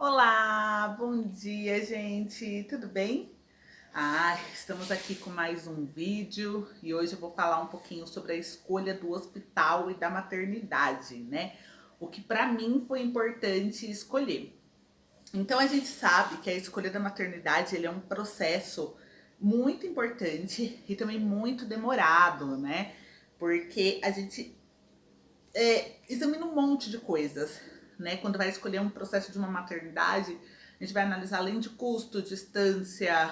Olá, bom dia, gente. Tudo bem? Estamos aqui com mais um vídeo e hoje eu vou falar um pouquinho sobre a escolha do hospital e da maternidade, né? O que para mim foi importante escolher. Então a gente sabe que a escolha da maternidade ele é um processo muito importante e também muito demorado, né? Porque a gente examina um monte de coisas, né? Quando vai escolher um processo de uma maternidade, a gente vai analisar além de custo, distância,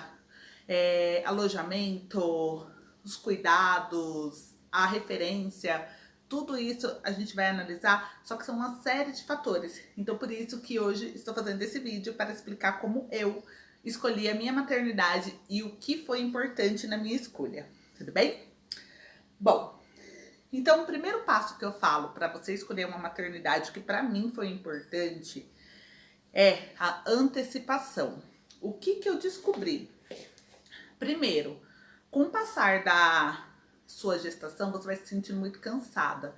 alojamento, os cuidados, a referência, tudo isso a gente vai analisar, só que são uma série de fatores. Então, por isso que hoje estou fazendo esse vídeo para explicar como eu escolhi a minha maternidade e o que foi importante na minha escolha. Tudo bem? Bom, então, o primeiro passo que eu falo para você escolher uma maternidade que para mim foi importante é a antecipação. O que eu descobri? Primeiro, com o passar da sua gestação, você vai se sentir muito cansada.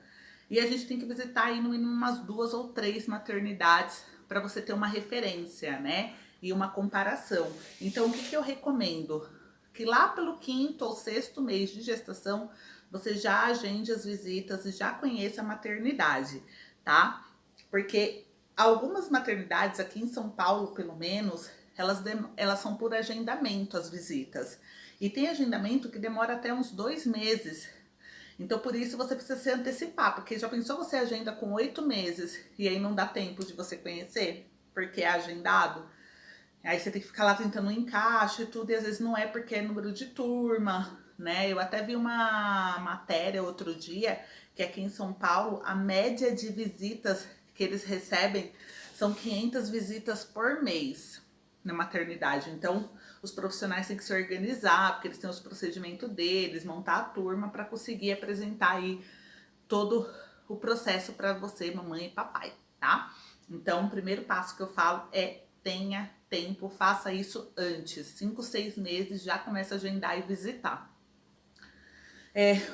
E a gente tem que visitar aí no mínimo umas 2 ou 3 maternidades para você ter uma referência, né? E uma comparação. Então, o que eu recomendo? Que lá pelo 5º ou 6º mês de gestação, você já agende as visitas e já conheça a maternidade, tá? Porque algumas maternidades aqui em São Paulo, pelo menos, elas são por agendamento as visitas. E tem agendamento que demora até uns 2 meses. Então, por isso, você precisa se antecipar. Porque já pensou você agenda com 8 meses e aí não dá tempo de você conhecer? Porque é agendado? Aí você tem que ficar lá tentando um encaixe e tudo. E às vezes não é porque é número de turma, né? Eu até vi uma matéria outro dia que aqui em São Paulo, a média de visitas que eles recebem são 500 visitas por mês na maternidade. Então, os profissionais têm que se organizar, porque eles têm os procedimentos deles, montar a turma para conseguir apresentar aí todo o processo para você, mamãe e papai, tá? Então, o primeiro passo que eu falo é tenha tempo, faça isso antes. 5, 6 meses já começa a agendar e visitar.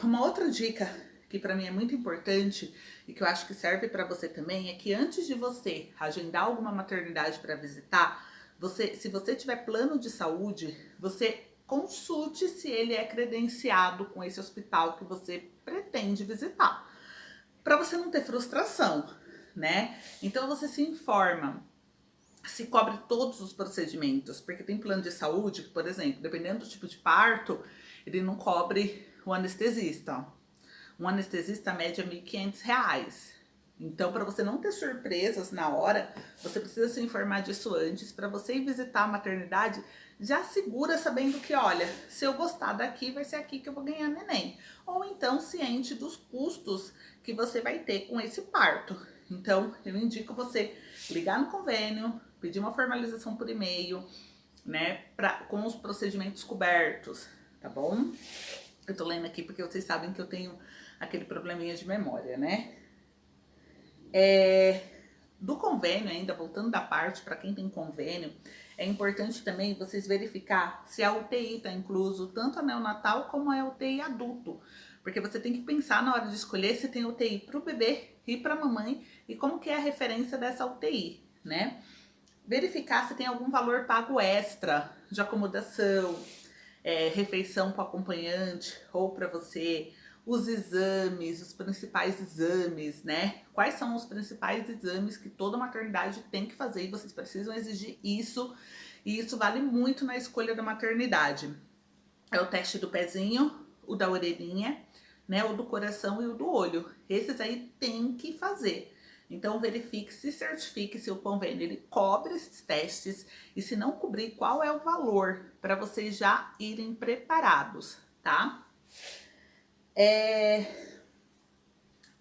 Uma outra dica que para mim é muito importante e que eu acho que serve para você também é que antes de você agendar alguma maternidade para visitar, se você tiver plano de saúde, você consulte se ele é credenciado com esse hospital que você pretende visitar, para você não ter frustração, né? Então você se informa se cobre todos os procedimentos, porque tem plano de saúde que, por exemplo, dependendo do tipo de parto, ele não cobre o anestesista. Um anestesista, a média é R$ 1.500. Então, para você não ter surpresas na hora, você precisa se informar disso antes. Para você ir visitar a maternidade, já segura sabendo que, olha, se eu gostar daqui, vai ser aqui que eu vou ganhar neném. Ou então, ciente dos custos que você vai ter com esse parto. Então, eu indico você ligar no convênio, pedir uma formalização por e-mail, né, com os procedimentos cobertos, tá bom? Eu tô lendo aqui porque vocês sabem que eu tenho aquele probleminha de memória, né? Do convênio ainda, voltando da parte para quem tem convênio, é importante também vocês verificar se a UTI está incluso, tanto a neonatal como a UTI adulto. Porque você tem que pensar na hora de escolher se tem UTI para o bebê e para a mamãe e como que é a referência dessa UTI, né? Verificar se tem algum valor pago extra de acomodação, refeição com acompanhante ou para você, os exames, os principais exames, né? Quais são os principais exames que toda maternidade tem que fazer e vocês precisam exigir isso, e isso vale muito na escolha da maternidade. É o teste do pezinho, o da orelhinha, né? O do coração e o do olho. Esses aí tem que fazer. Então verifique, se certifique se o convênio ele cobre esses testes e se não cobrir, qual é o valor para vocês já irem preparados, tá?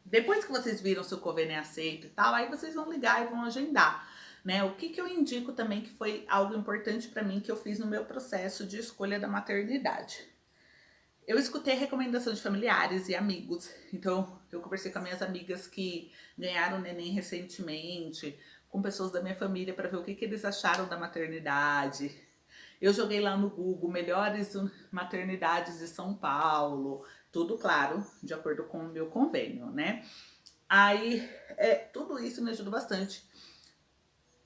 Depois que vocês viram se o convênio é aceito e tal, aí vocês vão ligar e vão agendar, né? O que eu indico também que foi algo importante para mim que eu fiz no meu processo de escolha da maternidade. Eu escutei a recomendação de familiares e amigos. Então, eu conversei com as minhas amigas que ganharam neném recentemente, com pessoas da minha família para ver o que eles acharam da maternidade. Eu joguei lá no Google melhores maternidades de São Paulo, tudo claro, de acordo com o meu convênio, né? Aí, tudo isso me ajudou bastante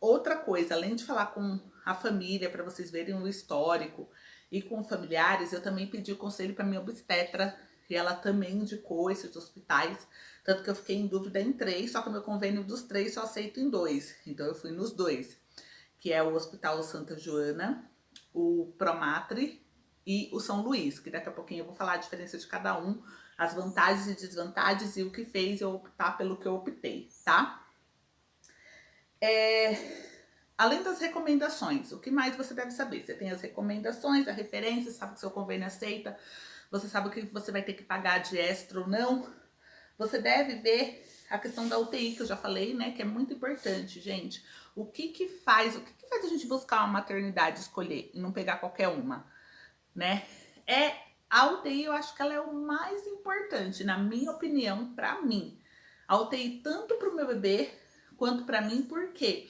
outra coisa, além de falar com a família para vocês verem o histórico e com familiares, eu também pedi o conselho para minha obstetra e ela também indicou esses hospitais, tanto que eu fiquei em dúvida em 3, só que o meu convênio dos 3 só aceito em 2, então eu fui nos 2, que é o Hospital Santa Joana, o Promatre e o São Luís, que daqui a pouquinho eu vou falar a diferença de cada um, as vantagens e desvantagens e o que fez eu optar pelo que eu optei, tá? Além das recomendações, o que mais você deve saber? Você tem as recomendações, a referência, sabe que seu convênio aceita, você sabe o que você vai ter que pagar de extra ou não. Você deve ver a questão da UTI, que eu já falei, né? Que é muito importante, gente. O que faz a gente buscar uma maternidade, escolher e não pegar qualquer uma, né? A UTI, eu acho que ela é o mais importante, na minha opinião, pra mim. A UTI tanto pro meu bebê quanto pra mim, por quê?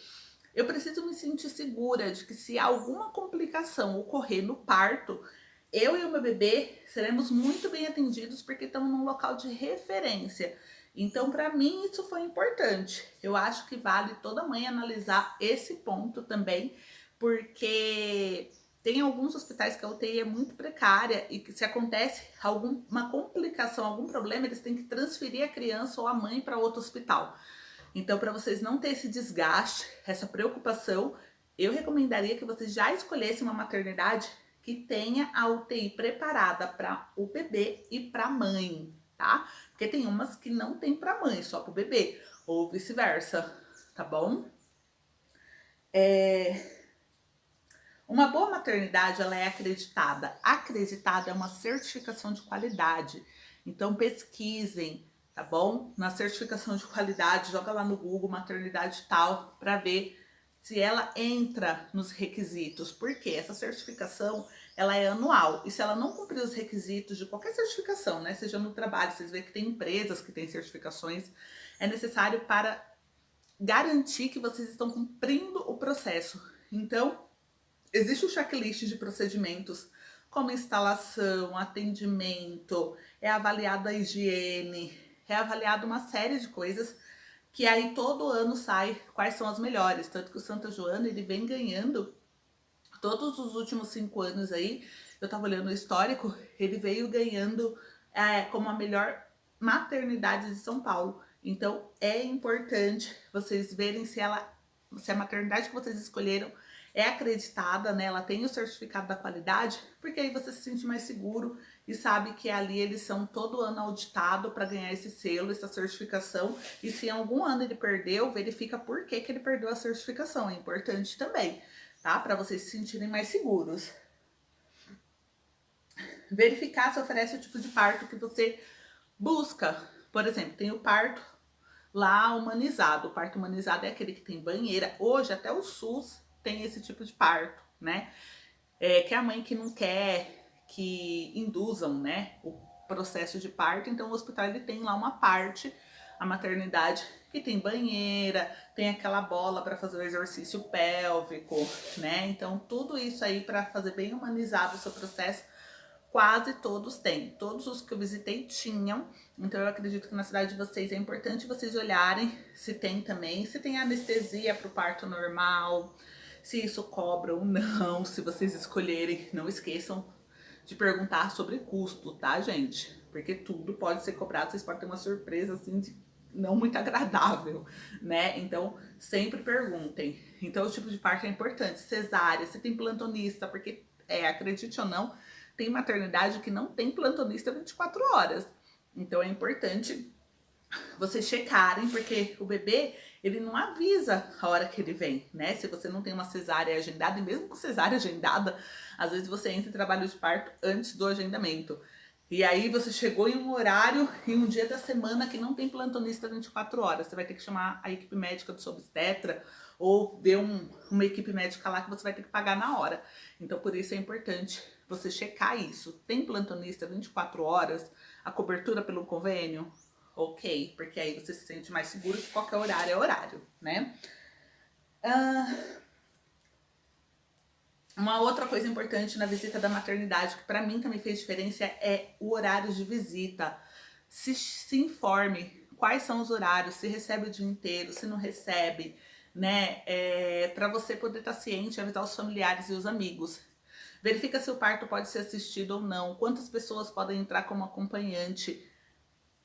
Eu preciso me sentir segura de que se alguma complicação ocorrer no parto, eu e o meu bebê seremos muito bem atendidos porque estamos num local de referência. Então, para mim, isso foi importante. Eu acho que vale toda mãe analisar esse ponto também, porque tem alguns hospitais que a UTI é muito precária e que se acontece alguma complicação, algum problema, eles têm que transferir a criança ou a mãe para outro hospital. Então, para vocês não terem esse desgaste, essa preocupação, eu recomendaria que vocês já escolhessem uma maternidade que tenha a UTI preparada para o bebê e para a mãe, tá? Porque tem umas que não tem para mãe, só para o bebê, ou vice-versa, tá bom? Uma boa maternidade, ela é acreditada. Acreditada é uma certificação de qualidade. Então pesquisem, tá bom? Na certificação de qualidade, joga lá no Google maternidade tal para ver se ela entra nos requisitos. Porque essa certificação, ela é anual. E se ela não cumprir os requisitos de qualquer certificação, né, seja no trabalho, vocês veem que tem empresas que têm certificações, é necessário para garantir que vocês estão cumprindo o processo. Então, existe um checklist de procedimentos, como instalação, atendimento, é avaliado a higiene, é avaliado uma série de coisas que aí todo ano sai quais são as melhores. Tanto que o Santa Joana, ele vem ganhando todos os últimos 5 anos aí, eu tava olhando o histórico, ele veio ganhando como a melhor maternidade de São Paulo. Então é importante vocês verem se a maternidade que vocês escolheram é acreditada, né? Ela tem o certificado da qualidade, porque aí você se sente mais seguro e sabe que ali eles são todo ano auditados para ganhar esse selo, essa certificação. E se em algum ano ele perdeu, verifica por que ele perdeu a certificação. É importante também, tá? Para vocês se sentirem mais seguros. Verificar se oferece o tipo de parto que você busca. Por exemplo, tem o parto lá humanizado. O parto humanizado é aquele que tem banheira. Hoje até o SUS tem esse tipo de parto, né? Que é a mãe que não quer que induzam, né, o processo de parto. Então o hospital ele tem lá uma parte, a maternidade, que tem banheira, tem aquela bola para fazer o exercício pélvico, né? Então tudo isso aí para fazer bem humanizado o seu processo. Quase todos têm. Todos os que eu visitei tinham. Então eu acredito que na cidade de vocês é importante vocês olharem se tem também. Se tem anestesia para o parto normal, se isso cobra ou não. Se vocês escolherem, não esqueçam de perguntar sobre custo, tá, gente? Porque tudo pode ser cobrado. Vocês podem ter uma surpresa assim não muito agradável, né? Então sempre perguntem. Então o tipo de parto é importante. Cesárea, se tem plantonista, porque acredite ou não, tem maternidade que não tem plantonista 24 horas. Então é importante vocês checarem, porque o bebê, ele não avisa a hora que ele vem, né? Se você não tem uma cesárea agendada, e mesmo com cesárea agendada, às vezes você entra em trabalho de parto antes do agendamento. E aí você chegou em um horário, em um dia da semana que não tem plantonista 24 horas. Você vai ter que chamar a equipe médica do seu obstetra ou ver uma equipe médica lá que você vai ter que pagar na hora. Então por isso é importante você checar isso. Tem plantonista 24 horas? A cobertura pelo convênio? Ok, porque aí você se sente mais seguro que qualquer horário é horário, né? Uma outra coisa importante na visita da maternidade, que para mim também fez diferença, é o horário de visita. Se informe quais são os horários, se recebe o dia inteiro, se não recebe, né? Para você poder estar ciente e avisar os familiares e os amigos. Verifica se o parto pode ser assistido ou não, quantas pessoas podem entrar como acompanhante.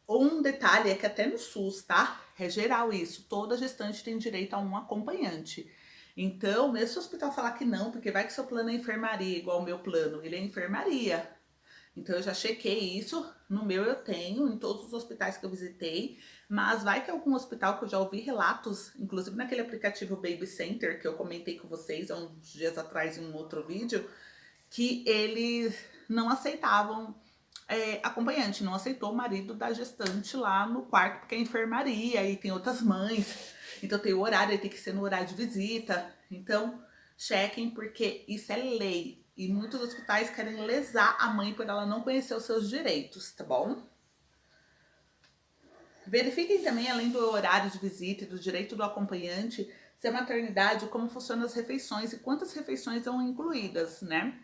Um detalhe é que até no SUS, tá? É geral isso, toda gestante tem direito a um acompanhante. Então, mesmo se o hospital falar que não, porque vai que seu plano é enfermaria, igual o meu plano, ele é enfermaria. Então eu já chequei isso, no meu eu tenho, em todos os hospitais que eu visitei, mas vai que algum hospital que eu já ouvi relatos, inclusive naquele aplicativo Baby Center que eu comentei com vocês há uns dias atrás em um outro vídeo, que eles não aceitavam acompanhante, não aceitou o marido da gestante lá no quarto, porque é enfermaria e tem outras mães, então tem o horário, tem que ser no horário de visita. Então, chequem, porque isso é lei. E muitos hospitais querem lesar a mãe por ela não conhecer os seus direitos, tá bom? Verifiquem também, além do horário de visita e do direito do acompanhante, se a maternidade, como funcionam as refeições e quantas refeições são incluídas, né,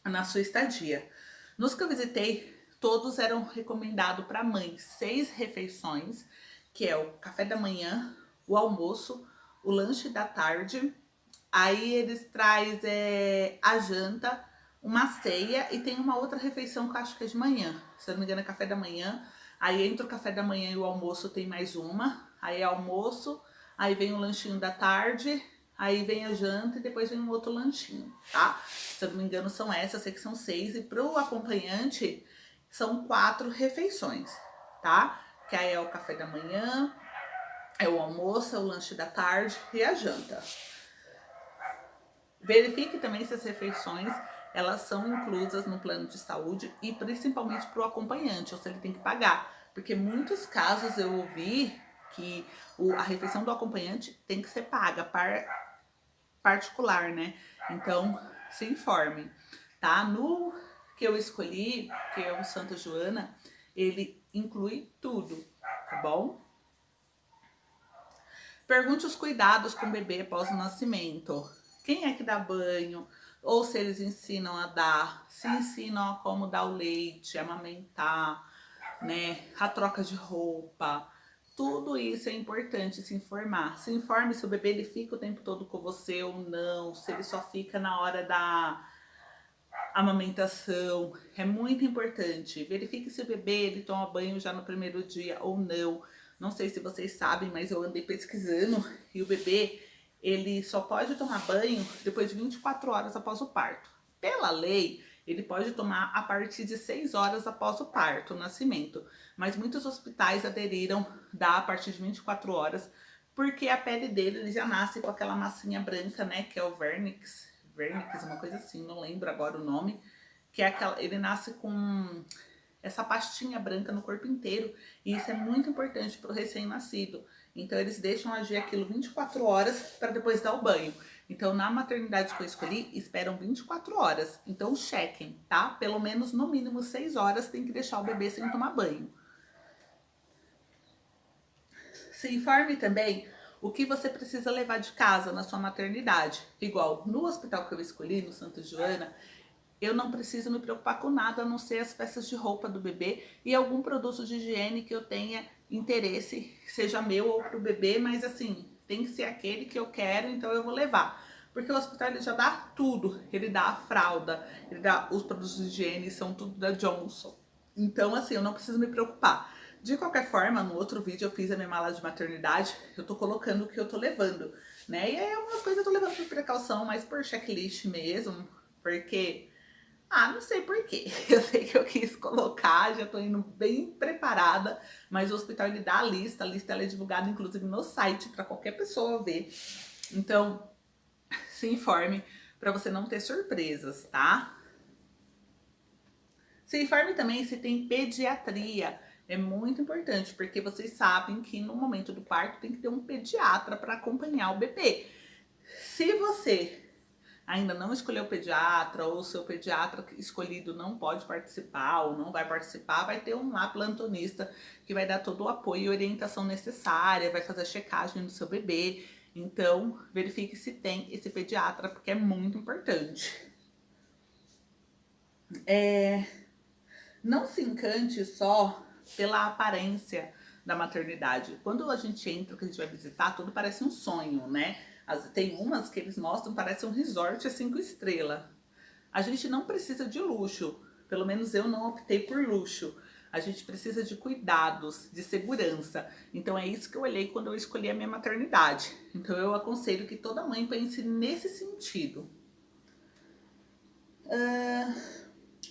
na sua estadia. Nos que eu visitei, todos eram recomendados para mãe 6 refeições, que é o café da manhã, o almoço, o lanche da tarde. Aí eles trazem a janta, uma ceia e tem uma outra refeição que eu acho que é de manhã. Se eu não me engano é café da manhã. Aí entre o café da manhã e o almoço tem mais uma. Aí é almoço, aí vem o lanchinho da tarde, aí vem a janta e depois vem um outro lanchinho, tá? Se eu não me engano são essas, eu sei que são 6. E pro acompanhante são 4 refeições, tá? Que aí é o café da manhã, é o almoço, é o lanche da tarde e a janta. Verifique também se as refeições elas são inclusas no plano de saúde e principalmente para o acompanhante, ou se ele tem que pagar. Porque muitos casos eu ouvi que a refeição do acompanhante tem que ser paga, particular, né? Então, se informe, tá? No que eu escolhi, que é o Santa Joana, ele inclui tudo, tá bom? Pergunte os cuidados com o bebê após o nascimento. Quem é que dá banho? Ou se eles ensinam a dar, se ensinam a como dar o leite, amamentar, né? A troca de roupa. Tudo isso é importante se informar. Se informe se o bebê ele fica o tempo todo com você ou não, se ele só fica na hora da amamentação. É muito importante. Verifique se o bebê ele toma banho já no primeiro dia ou não. Não sei se vocês sabem, mas eu andei pesquisando e o bebê ele só pode tomar banho depois de 24 horas após o parto. Pela lei, ele pode tomar a partir de 6 horas após o parto, o nascimento. Mas muitos hospitais aderiram dar a partir de 24 horas, porque a pele dele ele já nasce com aquela massinha branca, né, que é o vernix, uma coisa assim, não lembro agora o nome, que é aquela, ele nasce com essa pastinha branca no corpo inteiro, e isso é muito importante para o recém-nascido. Então eles deixam agir aquilo 24 horas para depois dar o banho. Então na maternidade que eu escolhi, esperam 24 horas. Então chequem, tá? Pelo menos no mínimo 6 horas tem que deixar o bebê sem tomar banho. Se informe também o que você precisa levar de casa na sua maternidade. Igual no hospital que eu escolhi, no Santa Joana, eu não preciso me preocupar com nada a não ser as peças de roupa do bebê e algum produto de higiene que eu tenha interesse, seja meu ou pro bebê, mas assim, tem que ser aquele que eu quero, então eu vou levar. Porque o hospital ele já dá tudo, ele dá a fralda, ele dá os produtos de higiene, são tudo da Johnson. Então assim, eu não preciso me preocupar. De qualquer forma, no outro vídeo eu fiz a minha mala de maternidade, eu tô colocando o que eu tô levando, né? E aí algumas coisas eu tô levando por precaução, mas por checklist mesmo, porque não sei por quê. Eu sei que eu quis colocar, já tô indo bem preparada, mas o hospital ele dá a lista ela é divulgada inclusive no site para qualquer pessoa ver. Então, se informe para você não ter surpresas, tá? Se informe também se tem pediatria. É muito importante, porque vocês sabem que no momento do parto tem que ter um pediatra para acompanhar o bebê. Se você ainda não escolheu o pediatra ou seu pediatra escolhido não pode participar ou não vai participar, vai ter um lá plantonista que vai dar todo o apoio e orientação necessária, vai fazer a checagem do seu bebê. Então, verifique se tem esse pediatra, porque é muito importante. Não se encante só pela aparência da maternidade. Quando a gente entra, que a gente vai visitar, tudo parece um sonho, né? Tem umas que eles mostram, parece um resort 5 estrelas. A gente não precisa de luxo, pelo menos eu não optei por luxo. A gente precisa de cuidados, de segurança. Então é isso que eu olhei quando eu escolhi a minha maternidade. Então eu aconselho que toda mãe pense nesse sentido.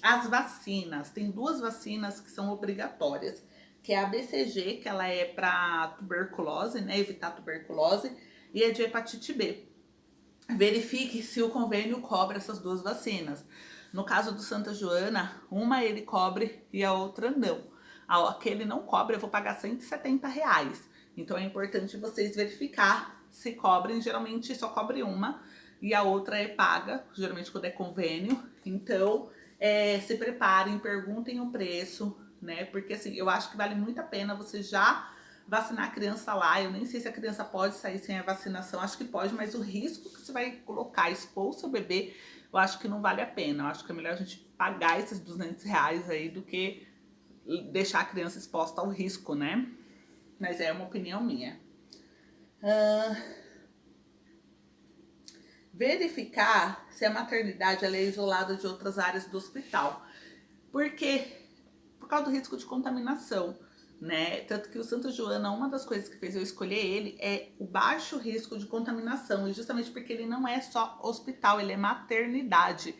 As vacinas, tem 2 vacinas que são obrigatórias, que é a BCG, que ela é para tuberculose, né, evitar tuberculose, e a de hepatite B. Verifique se o convênio cobre essas 2 vacinas. No caso do Santa Joana, uma ele cobre e a outra não. A que ele não cobre, eu vou pagar R$170. Então é importante vocês verificar se cobrem. Geralmente só cobre uma e a outra é paga, geralmente quando é convênio. Então se preparem, perguntem o preço, né? Porque assim, eu acho que vale muito a pena você já vacinar a criança lá. Eu nem sei se a criança pode sair sem a vacinação, acho que pode, mas o risco que você vai colocar, expor o seu bebê, eu acho que não vale a pena. Eu acho que é melhor a gente pagar esses R$200 aí do que deixar a criança exposta ao risco, né? Mas é uma opinião minha. Verificar se a maternidade ela é isolada de outras áreas do hospital. Porque, por causa do risco de contaminação, né? Tanto que o Santa Joana, uma das coisas que fez eu escolher ele é o baixo risco de contaminação. E justamente porque ele não é só hospital, ele é maternidade.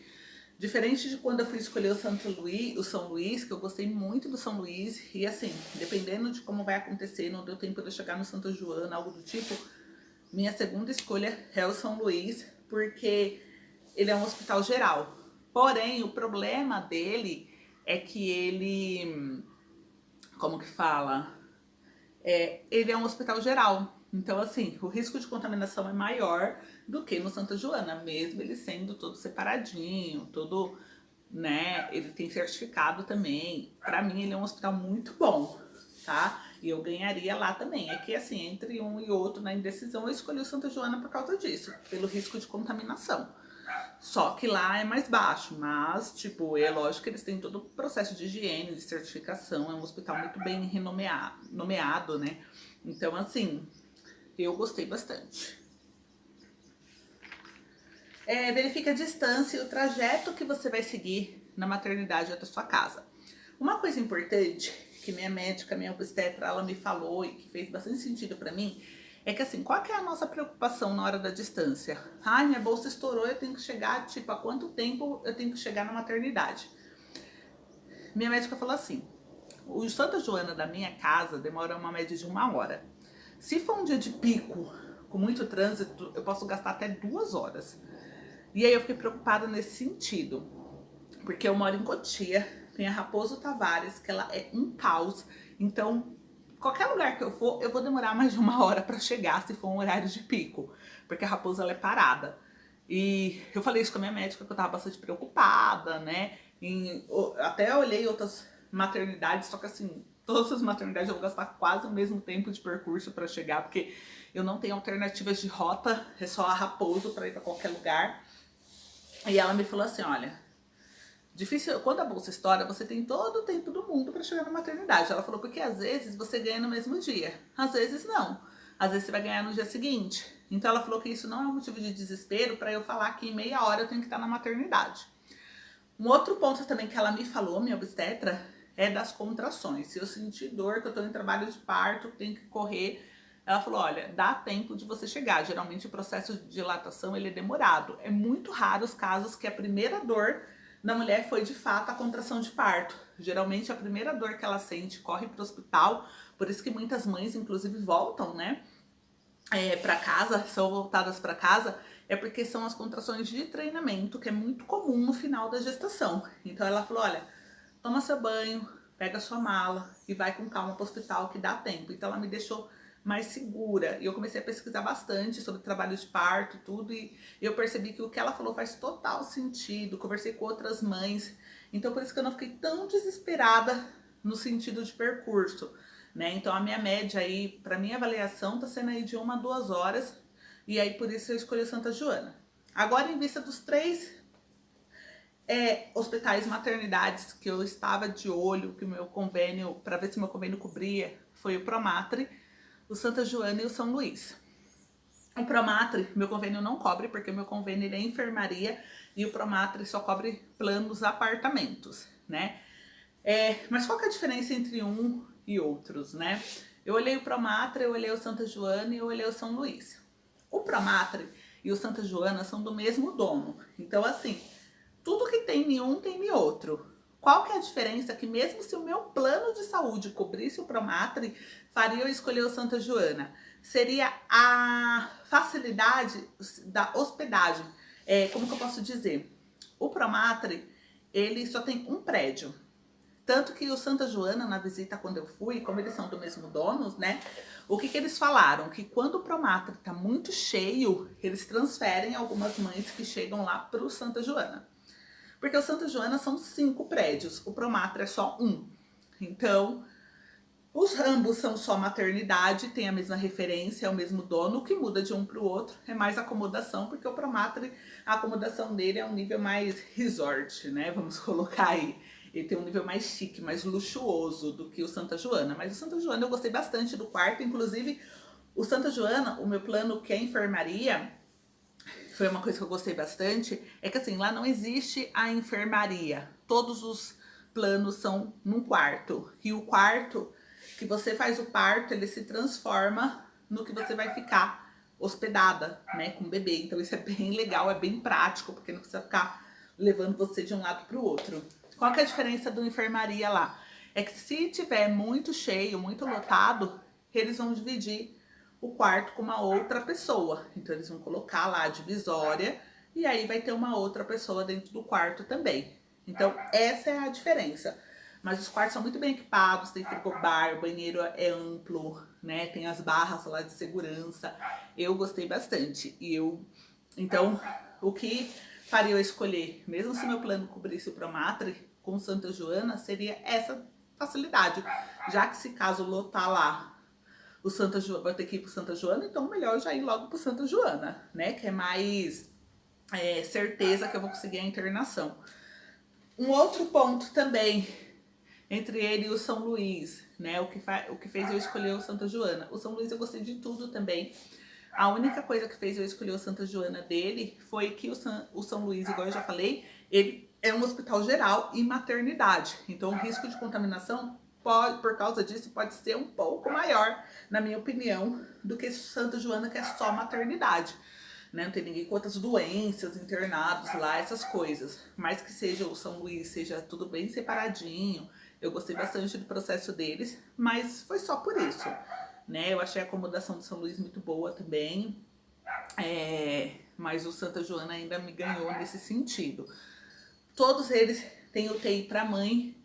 Diferente de quando eu fui escolher o São Luís, que eu gostei muito do São Luís. E assim, dependendo de como vai acontecer, não deu tempo de eu chegar no Santa Joana, algo do tipo, minha segunda escolha é o São Luís, porque ele é um hospital geral. Porém, o problema dele é que ele, como que fala? Ele é um hospital geral. Então, assim, o risco de contaminação é maior do que no Santa Joana, mesmo ele sendo todo separadinho, todo, né? Ele tem certificado também. Pra mim, ele é um hospital muito bom, tá? E eu ganharia lá também. É que, assim, entre um e outro, na indecisão, eu escolhi o Santa Joana por causa disso, pelo risco de contaminação. Só que lá é mais baixo, mas, tipo, é lógico que eles têm todo o processo de higiene, de certificação, é um hospital muito bem nomeado, né? Então, assim, eu gostei bastante. Verifique a distância e o trajeto que você vai seguir na maternidade até sua casa. Uma coisa importante que minha médica, minha obstetra, ela me falou e que fez bastante sentido pra mim, é que assim, qual que é a nossa preocupação na hora da distância? Ai, minha bolsa estourou, eu tenho que chegar, tipo, há quanto tempo eu tenho que chegar na maternidade? Minha médica falou assim, o Santa Joana da minha casa demora uma média de 1 hora. Se for um dia de pico, com muito trânsito, eu posso gastar até 2 horas. E aí eu fiquei preocupada nesse sentido, porque eu moro em Cotia, tem a Raposo Tavares, que ela é um caos, então qualquer lugar que eu for, eu vou demorar mais de 1 hora para chegar se for um horário de pico, porque a Raposo ela é parada. E eu falei isso com a minha médica, que eu tava bastante preocupada, né? Até olhei outras maternidades, só que assim, todas as maternidades eu vou gastar quase o mesmo tempo de percurso para chegar, porque eu não tenho alternativas de rota, é só a Raposo para ir para qualquer lugar. E ela me falou assim, olha, difícil, quando a bolsa estoura, você tem todo o tempo do mundo para chegar na maternidade. Ela falou, porque às vezes você ganha no mesmo dia, às vezes não. Às vezes você vai ganhar no dia seguinte. Então ela falou que isso não é um motivo de desespero para eu falar que em meia hora eu tenho que estar na maternidade. Um outro ponto também que ela me falou, minha obstetra, é das contrações. Se eu sentir dor, que eu tô em trabalho de parto, tenho que correr. Ela falou, olha, dá tempo de você chegar. Geralmente o processo de dilatação ele é demorado. É muito raro os casos que a primeira dor na mulher foi de fato a contração de parto. Geralmente a primeira dor que ela sente corre para o hospital, por isso que muitas mães inclusive voltam, né, para casa, são voltadas para casa, é porque são as contrações de treinamento, que é muito comum no final da gestação. Então ela falou, olha, toma seu banho, pega sua mala e vai com calma para o hospital que dá tempo. Então ela me deixou mais segura. E eu comecei a pesquisar bastante sobre trabalho de parto, tudo, e eu percebi que o que ela falou faz total sentido. Conversei com outras mães, então por isso que eu não fiquei tão desesperada no sentido de percurso, né? Então a minha média aí, para minha avaliação, tá sendo aí de 1 a 2 horas, e aí por isso eu escolhi Santa Joana. Agora, em vista dos 3 hospitais maternidades que eu estava de olho, que o meu convênio, para ver se meu convênio cobria, foi o Promatre, o Santa Joana e o São Luís. O Promatre, meu convênio não cobre, porque o meu convênio ele é enfermaria e o Promatre só cobre planos apartamentos, né? Mas qual que é a diferença entre um e outros, né? Eu olhei o Promatre, eu olhei o Santa Joana e eu olhei o São Luís. O Promatre e o Santa Joana são do mesmo dono. Então, assim, tudo que tem em um tem em outro. Qual que é a diferença? Que mesmo se o meu plano de saúde cobrisse o Promatre, faria eu escolher o Santa Joana. Seria a facilidade da hospedagem. Como que eu posso dizer? O Promatre, ele só tem um prédio. Tanto que o Santa Joana, na visita quando eu fui, como eles são do mesmo dono, né? O que eles falaram? Que quando o Promatre tá muito cheio, eles transferem algumas mães que chegam lá pro Santa Joana. Porque o Santa Joana são 5 prédios, o Promatre é só um. Então, os ambos são só maternidade, tem a mesma referência, é o mesmo dono. O que muda de um para o outro é mais acomodação, porque o Promatre, a acomodação dele é um nível mais resort, né? Vamos colocar aí. Ele tem um nível mais chique, mais luxuoso do que o Santa Joana. Mas o Santa Joana eu gostei bastante do quarto. Inclusive, o Santa Joana, o meu plano que é enfermaria, foi uma coisa que eu gostei bastante, é que assim, lá não existe a enfermaria. Todos os planos são num quarto. E o quarto que você faz o parto, ele se transforma no que você vai ficar hospedada, né, com o bebê. Então isso é bem legal, é bem prático, porque não precisa ficar levando você de um lado para o outro. Qual que é a diferença do enfermaria lá? É que se tiver muito cheio, muito lotado, eles vão dividir o quarto com uma outra pessoa. Então eles vão colocar lá a divisória e aí vai ter uma outra pessoa dentro do quarto também. Então essa é a diferença. Mas os quartos são muito bem equipados, tem frigobar, o banheiro é amplo, né? Tem as barras lá de segurança. Eu gostei bastante. Então, o que faria eu escolher, mesmo se meu plano cobrisse o Promatre com Santa Joana, seria essa facilidade. Já que se caso lotar lá o Santa Joana, vai ter que ir pro Santa Joana, então melhor já ir logo pro Santa Joana, né? Que é mais certeza que eu vou conseguir a internação. Um outro ponto também entre ele e o São Luís, né? O que fez eu escolher o Santa Joana. O São Luís eu gostei de tudo também. A única coisa que fez eu escolher o Santa Joana dele foi que o São Luís, igual eu já falei, ele é um hospital geral e maternidade. Então o risco de contaminação por causa disso pode ser um pouco maior, na minha opinião, do que Santa Joana, que é só maternidade. Né? Não tem ninguém com outras doenças, internados lá, essas coisas. Mas que seja o São Luís, seja tudo bem separadinho. Eu gostei bastante do processo deles, mas foi só por isso. Né? Eu achei a acomodação do São Luís muito boa também. Mas o Santa Joana ainda me ganhou nesse sentido. Todos eles têm UTI para mãe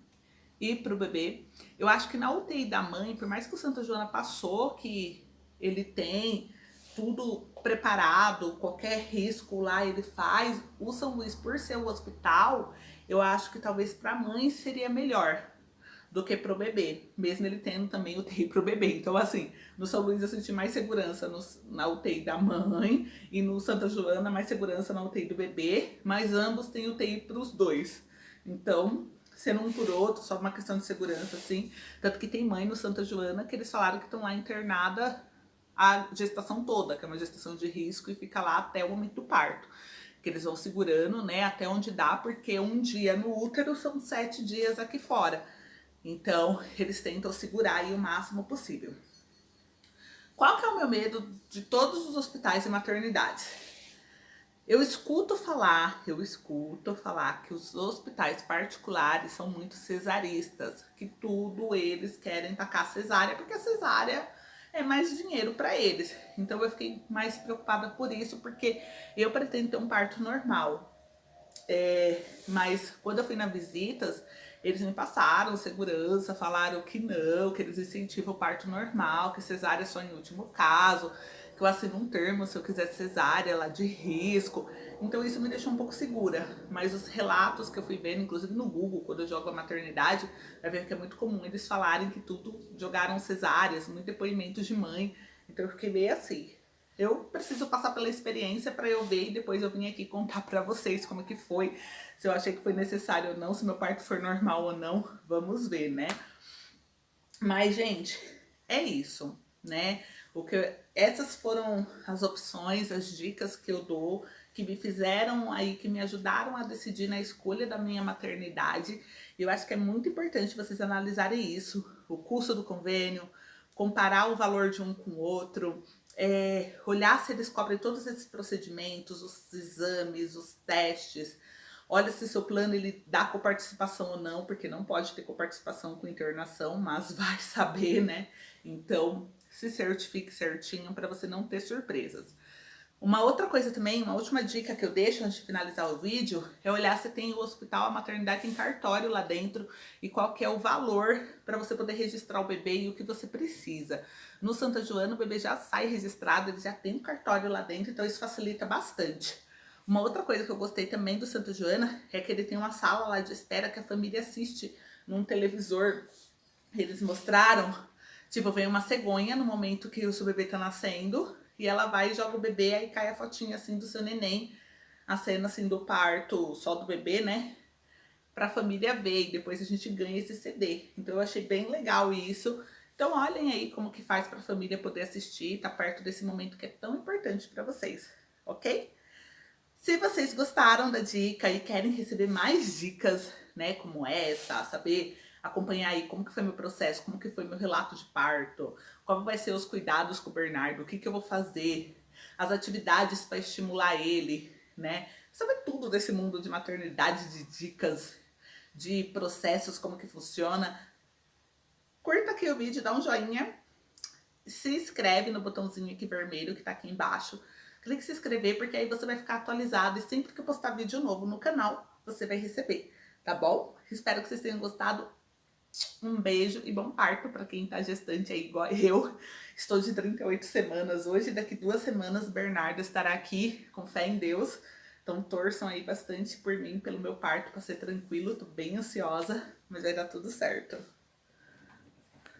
e para o bebê. Eu acho que na UTI da mãe, por mais que o Santa Joana passou, que ele tem tudo preparado, qualquer risco lá ele faz, o São Luís, por ser um hospital, eu acho que talvez para a mãe seria melhor do que pro bebê, mesmo ele tendo também UTI pro bebê. Então, assim, no São Luís eu senti mais segurança na UTI da mãe e no Santa Joana mais segurança na UTI do bebê, mas ambos têm UTI pros dois. Então, sendo um por outro, só uma questão de segurança, assim. Tanto que tem mãe no Santa Joana que eles falaram que estão lá internada a gestação toda, que é uma gestação de risco e fica lá até o momento do parto. Que eles vão segurando, né, até onde dá, porque um dia no útero são 7 dias aqui fora. Então, eles tentam segurar aí o máximo possível. Qual que é o meu medo de todos os hospitais e maternidades? Eu escuto falar que os hospitais particulares são muito cesaristas, que tudo eles querem tacar cesárea, porque a cesárea é mais dinheiro para eles. Então eu fiquei mais preocupada por isso, porque eu pretendo ter um parto normal. Mas quando eu fui nas visitas, eles me passaram segurança, falaram que não, que eles incentivam o parto normal, que cesárea é só em último caso, que eu assino um termo se eu quiser cesárea lá de risco. Então isso me deixou um pouco segura. Mas os relatos que eu fui vendo, inclusive no Google, quando eu jogo a maternidade, vai ver que é muito comum eles falarem que tudo jogaram cesáreas, muito depoimentos de mãe. Então eu fiquei meio assim. Eu preciso passar pela experiência para eu ver e depois eu vim aqui contar para vocês como que foi, se eu achei que foi necessário ou não, se meu parto for normal ou não, vamos ver, né? Mas, gente, é isso, né? Essas foram as opções, as dicas que eu dou, que me fizeram aí, que me ajudaram a decidir na escolha da minha maternidade. E eu acho que é muito importante vocês analisarem isso, o custo do convênio, comparar o valor de um com o outro, olhar se eles cobrem todos esses procedimentos, os exames, os testes. Olha se seu plano ele dá coparticipação ou não, porque não pode ter coparticipação com internação, mas vai saber, né? Então, se certifique certinho para você não ter surpresas. Uma outra coisa também, uma última dica que eu deixo antes de finalizar o vídeo, é olhar se tem o hospital, a maternidade tem cartório lá dentro e qual que é o valor para você poder registrar o bebê e o que você precisa. No Santa Joana o bebê já sai registrado, ele já tem um cartório lá dentro, então isso facilita bastante. Uma outra coisa que eu gostei também do Santa Joana é que ele tem uma sala lá de espera que a família assiste num televisor. Eles mostraram, tipo, vem uma cegonha no momento que o seu bebê tá nascendo e ela vai e joga o bebê, aí cai a fotinha assim do seu neném, a cena assim do parto, só do bebê, né? Pra família ver e depois a gente ganha esse CD. Então eu achei bem legal isso. Então olhem aí como que faz pra família poder assistir, tá perto desse momento que é tão importante pra vocês, ok? Se vocês gostaram da dica e querem receber mais dicas, né, como essa, saber acompanhar aí como que foi meu processo, como que foi meu relato de parto, como vai ser os cuidados com o Bernardo, o que que eu vou fazer, as atividades para estimular ele, né? Saber tudo desse mundo de maternidade, de dicas, de processos, como que funciona. Curta aqui o vídeo, dá um joinha, se inscreve no botãozinho aqui vermelho que tá aqui embaixo. Clique em se inscrever, porque aí você vai ficar atualizado e sempre que eu postar vídeo novo no canal, você vai receber, tá bom? Espero que vocês tenham gostado. Um beijo e bom parto para quem tá gestante aí, igual eu. Estou de 38 semanas hoje, daqui 2 semanas Bernardo estará aqui, com fé em Deus. Então torçam aí bastante por mim, pelo meu parto, para ser tranquilo. Tô bem ansiosa, mas vai dar tudo certo.